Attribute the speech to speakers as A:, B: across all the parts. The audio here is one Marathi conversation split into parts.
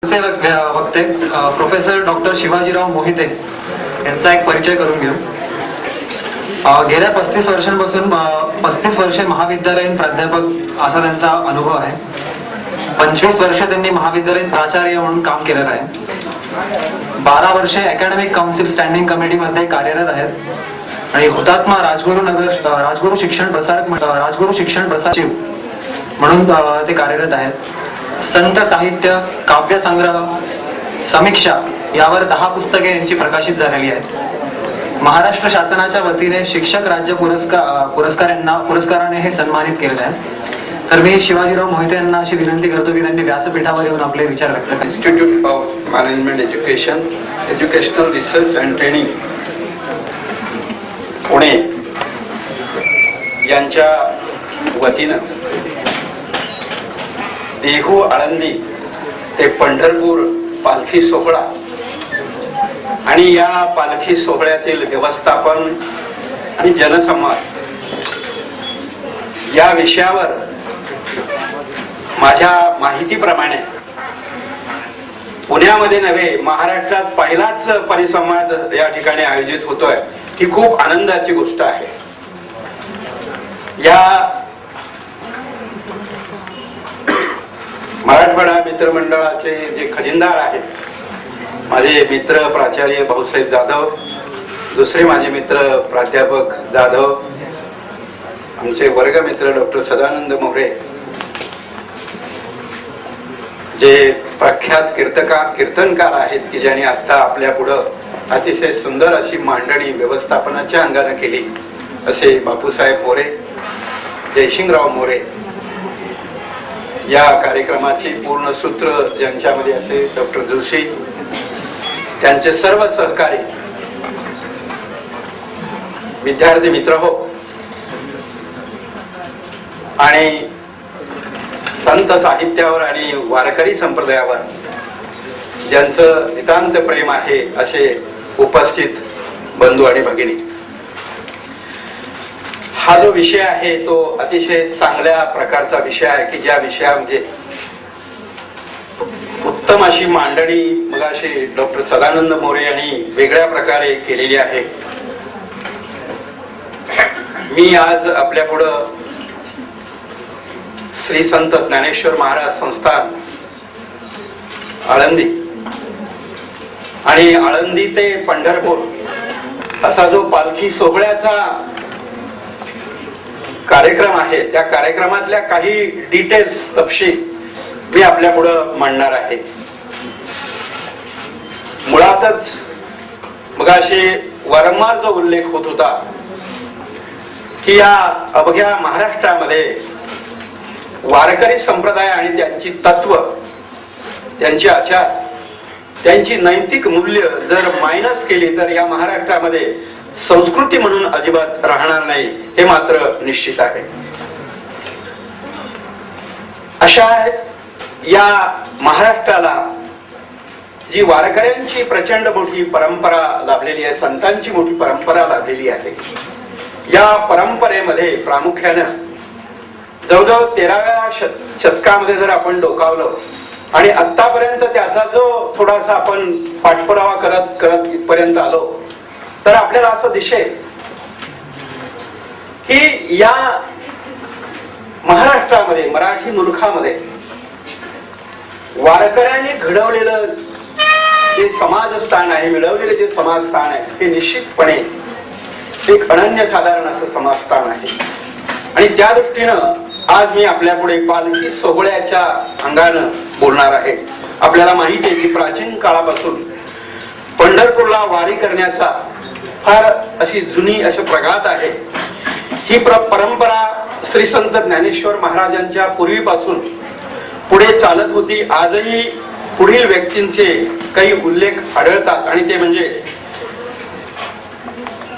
A: वक्ते प्रोफेसर डॉक्टर शिवाजीराव मोहिते यांचा एक परिचय करून घेऊ. गेल्या 35 वर्षांपासून 35 वर्षे महाविद्यालयीन प्राध्यापक असा त्यांचा अनुभव आहे. 25 वर्ष त्यांनी महाविद्यालयीन प्राचार्य म्हणून काम केलेलं आहे. 12 वर्षे अकॅडमिक काउन्सिल स्टँडिंग कमिटी मध्ये कार्यरत आहेत आणि हुतात्मा राजगुरू शिक्षण प्रसारक म्हणून ते कार्यरत आहेत. संत साहित्य, काव्य संग्रह, समीक्षा यावर 10 पुस्तके यांची प्रकाशित झालेली आहेत. महाराष्ट्र शासनाच्या वतीने शिक्षक राज्य पुरस्काराने हे सन्मानित केलेले आहे. तर मी शिवाजीराव मोहिते यांना अशी विनंती करतो की त्यांनी व्यासपीठावर येऊन आपले विचार व्यक्त करावे.
B: Institute of management education, educational research and training Pune यांच्या वतीनं देहू आळंदी ते पंढरपूर पालखी सोहळा आणि या पालखी सोहळ्यातील व्यवस्थापन आणि जनसंवाद या विषयावर माझ्या माहितीप्रमाणे पुण्यामध्ये नव्हे महाराष्ट्रात पहिलाच परिसंवाद या ठिकाणी आयोजित होतोय. ही खूप आनंदाची गोष्ट आहे. या मराठवाडा मित्रमंडळाचे जे खजिनदार आहेत, माझे मित्र प्राचार्य भाऊसाहेब जाधव, दुसरे माझे मित्र प्राध्यापक जाधव, आमचे वर्गमित्र डॉक्टर सदानंद मोरे, जे प्रख्यात कीर्तनकार आहेत की ज्यांनी आता आपल्या पुढं अतिशय सुंदर अशी मांडणी व्यवस्थापनाच्या अंगाने केली, असे बापूसाहेब मोरे, जयसिंगराव मोरे, या कार्यक्रमाची पूर्ण सूत्र ज्यांच्यामध्ये असे डॉक्टर जोशी, त्यांचे सर्व सहकारी, विद्यार्थी मित्र हो आणि संत साहित्यावर आणि वारकरी संप्रदायावर ज्यांचं नितांत प्रेम आहे असे उपस्थित बंधू आणि भगिनी, हा जो विषय आहे तो अतिशय चांगल्या प्रकारचा विषय आहे की ज्या विषयामध्ये उत्तम अशी मांडणी मगाशी डॉक्टर सदानंद मोरे यांनी वेगळ्या प्रकारे केलेली आहे. मी आज आपल्या पुढं श्री संत ज्ञानेश्वर महाराज संस्थान आळंदी आणि आळंदी ते पंढरपूर असा जो पालखी सोहळ्याचा कार्यक्रम आहे, त्या कार्यक्रमातल्या काही डिटेल्स, तपशील मी आपल्या पुढं मांडणार आहे. मुळातच मगाशी वारंवार जो उल्लेख होत होता की या अवघ्या महाराष्ट्रामध्ये वारकरी संप्रदाय आणि त्यांची तत्व, त्यांचे आचार, त्यांची नैतिक मूल्य जर मायनस केली तर या महाराष्ट्रामध्ये संस्कृती म्हणून अजिबात राहणार नाही, हे मात्र निश्चित आहे. अशा या महाराष्ट्राला जी वारकऱ्यांची प्रचंड मोठी परंपरा लाभलेली आहे, संतांची मोठी परंपरा लाभलेली आहे, या परंपरेमध्ये प्रामुख्यानं जवळजवळ 13व्या शतकामध्ये जर आपण डोकावलं आणि आतापर्यंत त्याचा जो थोडासा आपण पाठपुरावा करत करत इथपर्यंत आलो तर आपल्याला असं दिसेल की या महाराष्ट्रामध्ये, मराठी मुलखामध्ये वारकऱ्यांनी घडवलेलं जे समाजस्थान आहे, मिळवलेले जे समाजस्थान आहे, हे निश्चितपणे एक अनन्यसाधारण असं समाजस्थान आहे. आणि त्या दृष्टीनं आज मी आपल्या पुढे पालखी सोहळ्याच्या अंगानं बोलणार आहे. आपल्याला माहिती आहे की प्राचीन काळापासून पंढरपूरला वारी करण्याचा फार अशी जुनी अशी प्रघात आहे. ही परंपरा श्री संत ज्ञानेश्वर महाराजांच्या पूर्वीपासून पुढे चालत होती. आजही पुढील व्यक्तींचे काही उल्लेख आढळतात आणि ते म्हणजे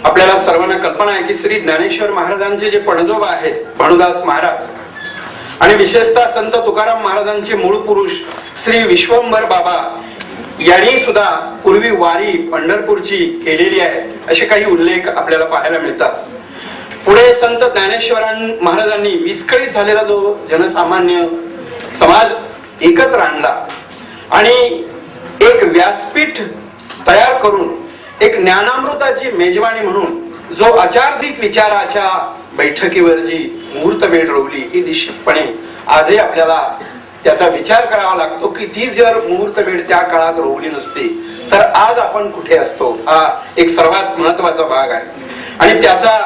B: आपल्याला सर्वांना कल्पना आहे की श्री ज्ञानेश्वर महाराजांचे जे पणजोबा आहेत, भानुदास महाराज, आणि विशेषतः संत तुकाराम महाराजांचे मूळ पुरुष श्री विश्वंभर बाबा यांनी सुद्धा पूर्वी वारी पंढरपूरची केलेली आहे, असे काही उल्लेख आपल्याला पाहायला मिळतात. पुढे संत ज्ञानेश्वर महाराजांनी विस्कळीत झालेला जो जनसामान्य समाज एकत्र आणला आणि एक व्यासपीठ तयार करून एक ज्ञानामृताची मेजवानी म्हणून जो आचार्धिक विचाराच्या बैठकीवर जी मुहूर्त वेळ रोवली ही निश्चितपणे आजही आपल्याला त्याचा विचार करावा लागतो की ती जर मुहूर्त वेळ त्या काळात रोवली नसती तर आज आपण कुठे असतो. हा एक सर्वात महत्वाचा भाग आहे आणि त्याचा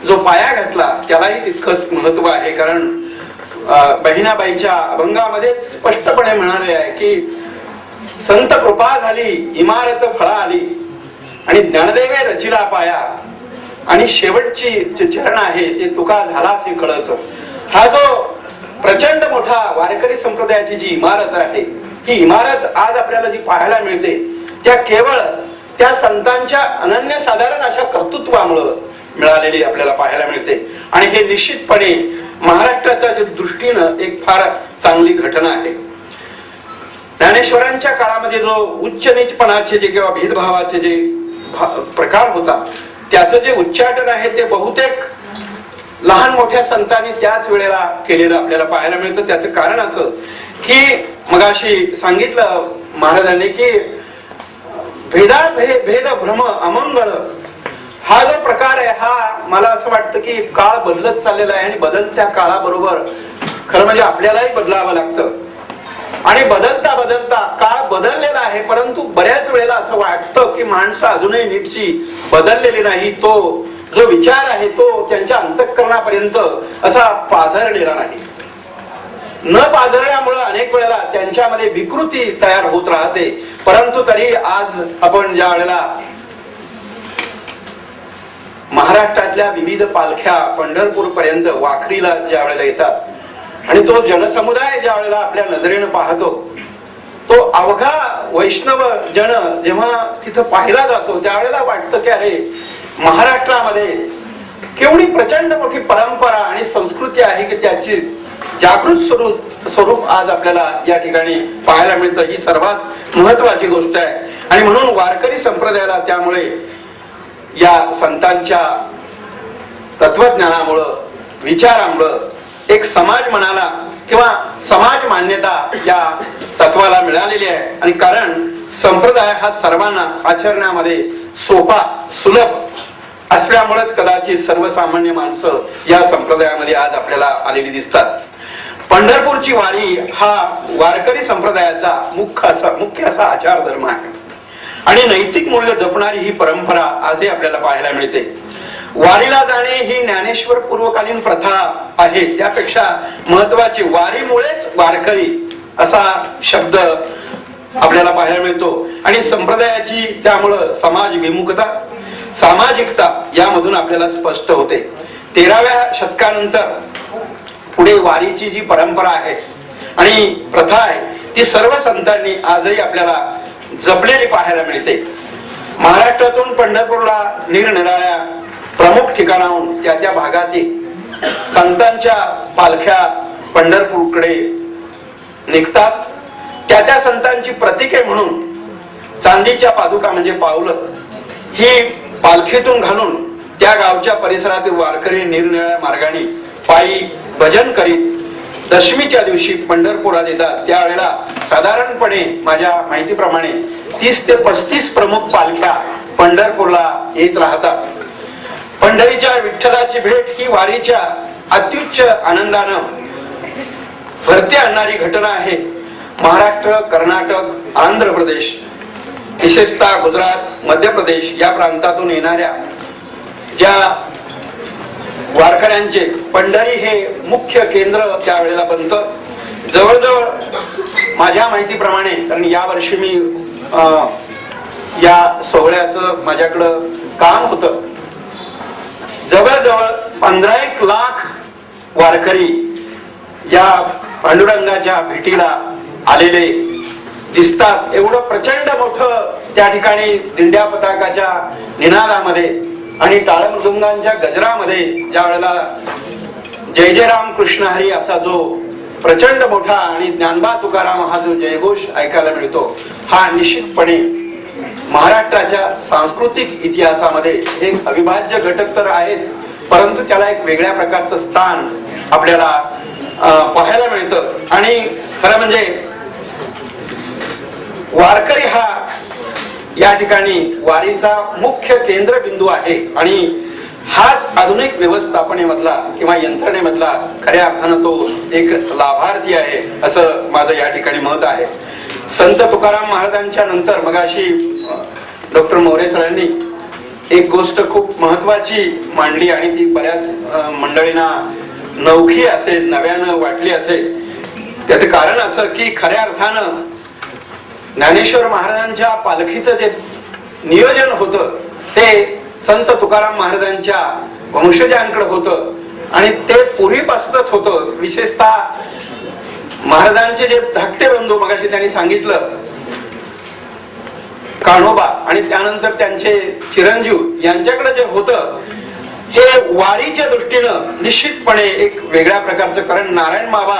B: जो पाया घातला त्यालाही तितकंच महत्व आहे. कारण बहिणाबाईच्या अभंगामध्ये स्पष्टपणे म्हणाले आहे की संत कृपा झाली इमारत फळा आली आणि ज्ञानदेवे रचिला पाया आणि शेवटची जे चरण आहे ते तुका झाला ते कळस. हा जो प्रचंड मोठा वारकरी संप्रदायाची जी इमारत आहे ही इमारत आज आपल्याला जी पाहायला मिळते त्या केवळ त्या संतांच्या अनन्यसाधारण अशा कर्तृत्वामुळे मिळालेली आपल्याला पाहायला मिळते. आणि हे निश्चितपणे महाराष्ट्राच्या दृष्टीनं एक फार चांगली घटना आहे. ज्ञानेश्वरांच्या काळामध्ये जो उच्च नीचपणाचे जे किंवा भेदभावाचे जे प्रकार होता त्याचं जे उच्चाटन आहे ते बहुतेक लहान मोठ्या संतांनी त्याच वेळेला केलेलं आपल्याला पाहायला मिळतं. त्याचं कारण असं की मगाशी सांगितलं महाराजांनी की भेद भ्रम अमंगळ हा जो प्रकार आहे हा मला असं वाटतं की काळ बदलत चाललेला आहे आणि बदलत्या काळाबरोबर खरं म्हणजे आपल्यालाही बदलावं लागतं. आणि बदलता बदलता काळ बदललेला आहे परंतु बऱ्याच वेळेला असं वाटतं की माणसं अजूनही नीटशी बदललेली नाही. तो जो विचार आहे तो त्यांच्या अंतःकरणापर्यंत असा पाझरलेला नाही. न पाझरल्यामुळे अनेक वेळेला त्यांच्यामध्ये विकृती तयार होत राहते. परंतु तरी आज आपण ज्या वेळेला महाराष्ट्रातल्या विविध पालख्या पंढरपूर पर्यंत वाखरीला ज्या वेळेला येतात आणि तो जनसमुदाय ज्या वेळेला आपल्या नजरेनं पाहतो तो अवघा वैष्णव जन जेव्हा तिथं पाहिला जातो त्यावेळेला वाटतं की अरे महाराष्ट्रामध्ये केवढी प्रचंड मोठी परंपरा आणि संस्कृती आहे की त्याची जागृत स्वरूप आज आपल्याला या ठिकाणी पाहायला मिळतं. ही सर्वात महत्वाची गोष्ट आहे. आणि म्हणून वारकरी संप्रदायाला त्यामुळे या संतांच्या तत्वज्ञानामुळं विचारामुळं एक समाज म्हणाला किंवा समाज मान्यता या तत्वाला मिळालेली आहे. आणि कारण संप्रदाय हा सर्वांना आचरण्यामध्ये सोपा सुलभ असल्यामुळेच कदाचित सर्वसामान्य माणसं या संप्रदायामध्ये आज आपल्याला आलेली दिसतात. पंढरपूरची वारी हा वारकरी संप्रदायाचा मुख्य असा आचार धर्म आहे आणि नैतिक मूल्य जपणारी ही परंपरा आजही आपल्याला पाहायला मिळते. वारीला जाणे ही ज्ञानेश्वर पूर्वकालीन प्रथा आहे. त्यापेक्षा महत्वाची वारीमुळेच वारकरी असा शब्द आपल्याला पाहायला मिळतो. आणि संप्रदायाची त्यामुळं समाज विमुखता सामाजिकता यामधून आपल्याला स्पष्ट होते. 13व्या शतकानंतर पुढे वारीची जी परंपरा आहे आणि प्रथा आहे ती सर्व संतांनी आजही आपल्याला जपलेली पाहायला मिळते. महाराष्ट्रातून पंढरपूरला निरनिराळ्या प्रमुख ठिकाणाहून त्या त्या भागातील संतांच्या पालख्या पंढरपूरकडे निघतात. त्या त्या संतांची प्रतीके म्हणून चांदीच्या पादुका म्हणजे पावलं ही पालखीतून घालून त्या गावच्या परिसरातील वारकरी निरनिराळ्या मार्गाने पायी भजन करीत दशमीच्या दिवशी पंढरपुरात येतात. त्यावेळेला साधारणपणे माझ्या माहितीप्रमाणे 30 ते 35 प्रमुख पालख्या पंढरपूरला येत राहतात. पंढरीच्या विठ्ठलाची भेट ही वारीच्या अत्युच्च आनंदानं भरती आणणारी घटना आहे. महाराष्ट्र, कर्नाटक, आंध्र प्रदेश, विशेषतः गुजरात, मध्य प्रदेश या प्रांतातून येणाऱ्या ज्या वारकऱ्यांचे पंढरी हे मुख्य केंद्र त्यावेळेला बनतं. जवळजवळ माझ्या माहितीप्रमाणे कारण या वर्षी मी या सोहळ्याचं माझ्याकडं काम होतं जवळजवळ 15 लाख वारकरी या पांडुरंगाच्या भेटीला आलेले दिसतात. एवढं प्रचंड मोठं त्या ठिकाणी दिंड्या पताकाच्या निनादामध्ये आणि टाळमृदुंगांच्या गजरामध्ये ज्या वेळेला जय जय राम कृष्ण हरी असा जो प्रचंड मोठा आणि ज्ञानबा तुकाराम हा जो जयघोष ऐकायला मिळतो हा निश्चितपणे महाराष्ट्राच्या सांस्कृतिक इतिहासामध्ये एक अविभाज्य घटक तर आहेच परंतु त्याला एक वेगळ्या प्रकारचं स्थान आपल्याला पाहायला मिळतं. आणि खरं म्हणजे वारकरी हा या ठिकाणी वारीचा मुख्य केंद्रबिंदू आहे आणि हाच आधुनिक व्यवस्थापनेमधला किंवा यंत्रणेमधला खऱ्या अर्थानं तो एक लाभार्थी आहे असं माझं या ठिकाणी मत आहे. संत तुकाराम महाराजांच्या नंतर मगाशी डॉक्टर मोरे सरांनी एक गोष्ट खूप महत्वाची मांडली आणि ती बऱ्याच मंडळींना नवखी असेल, नव्यानं वाटली असेल. त्याचं कारण असं की खऱ्या अर्थानं ज्ञानेश्वर महाराजांच्या पालखीचं जे नियोजन होतं ते संत तुकाराम महाराजांच्या वंशजांकडे होतं आणि ते पूर्वीपासूनच होतं. विशेषतः महाराजांचे जे धाकटे बंधू मगाशी त्यांनी सांगितलं कान्होबा आणि त्यानंतर त्यांचे चिरंजीव यांच्याकडे जे होतं हे वारीच्या दृष्टीनं निश्चितपणे एक वेगळ्या प्रकारचं, कारण नारायण बाबा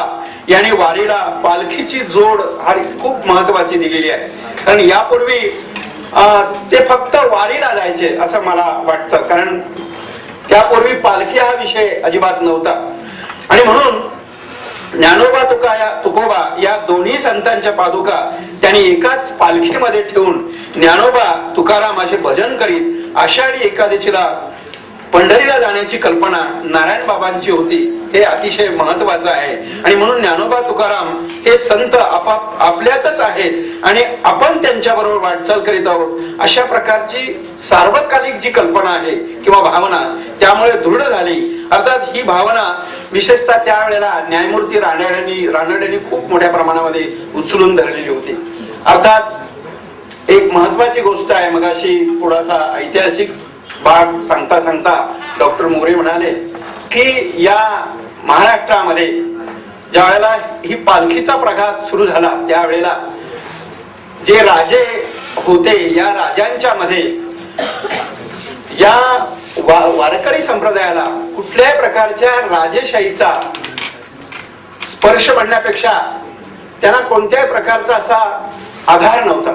B: यांनी वारीला पालखीची जोड हा खूप महत्वाची दिलेली आहे. कारण यापूर्वी ते फक्त वारीला जायचे असं मला वाटतं, कारण त्यापूर्वी पालखी हा विषय अजिबात नव्हता. आणि म्हणून ज्ञानोबा तुकोबा या दोन्ही संतांच्या पादुका त्यांनी एकाच पालखीमध्ये ठेवून ज्ञानोबा तुकाराम असे भजन करीत आषाढी एकादशीला पंढरीला जाण्याची कल्पना नारायण बाबांची होती. हे अतिशय महत्वाचं आहे आणि म्हणून ज्ञानोबा तुकाराम हे संत आपल्यातच आहेत आणि आपण त्यांच्या बरोबर वाटचाल करीत आहोत अशा प्रकारची सार्वकालिक जी कल्पना आहे किंवा भावना त्यामुळे दृढ झाली. अर्थात ही भावना विशेषतः त्यावेळेला न्यायमूर्ती रानडेंनी खूप मोठ्या प्रमाणामध्ये उचलून धरलेली होती. अर्थात एक महत्वाची गोष्ट आहे, मगाशी थोडासा ऐतिहासिक भाग सांगता सांगता डॉक्टर मोरे म्हणाले की या महाराष्ट्रामध्ये ज्या वेळेला ही पालखीचा प्रघात सुरू झाला त्यावेळेला जे राजे होते या राजांच्या मध्ये या वारकरी संप्रदायाला कुठल्याही प्रकारच्या राजेशाहीचा स्पर्श पडण्यापेक्षा त्यांना कोणत्याही प्रकारचा असा आधार नव्हता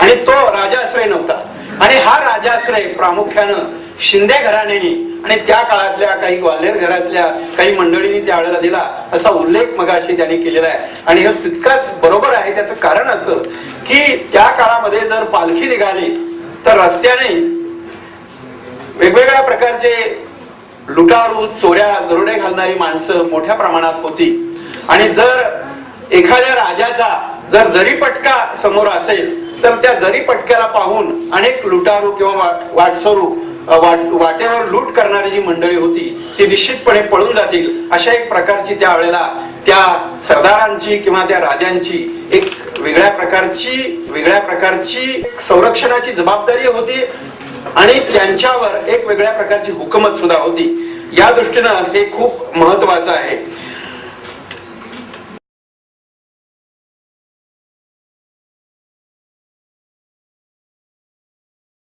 B: आणि तो राजाश्रय नव्हता. आणि हा राजाश्रय प्रामुख्यानं शिंदे घराण्याने आणि त्या काळातल्या काही ग्वाल्हेर घरातल्या काही मंडळींनी त्यावेळेला दिला असा उल्लेख मगाशी त्यांनी केलेला आहे. आणि हे तितकाच बरोबर आहे. त्याचं कारण असं की त्या काळामध्ये जर पालखी निघाली तर रस्त्याने वेगवेगळ्या प्रकारचे लुटारू, चोऱ्या, दरोडे घालणारी माणसं मोठ्या प्रमाणात होती. आणि जर एखाद्या राजाचा जर जरीपटका समोर असेल तर त्या जरीपटक्याला पाहून अनेक लुटारू किंवा वाटेवर लूट करणारी जी मंडळी होती ती निश्चितपणे पळून जातील अशा एक प्रकारची त्यावेळेला त्या सरदारांची किंवा त्या राजांची एक वेगळ्या प्रकारची संरक्षणाची जबाबदारी होती आणि त्यांच्यावर एक वेगळ्या प्रकारची हुकूमत सुद्धा होती. या दृष्टीनं हे खूप महत्वाचं आहे.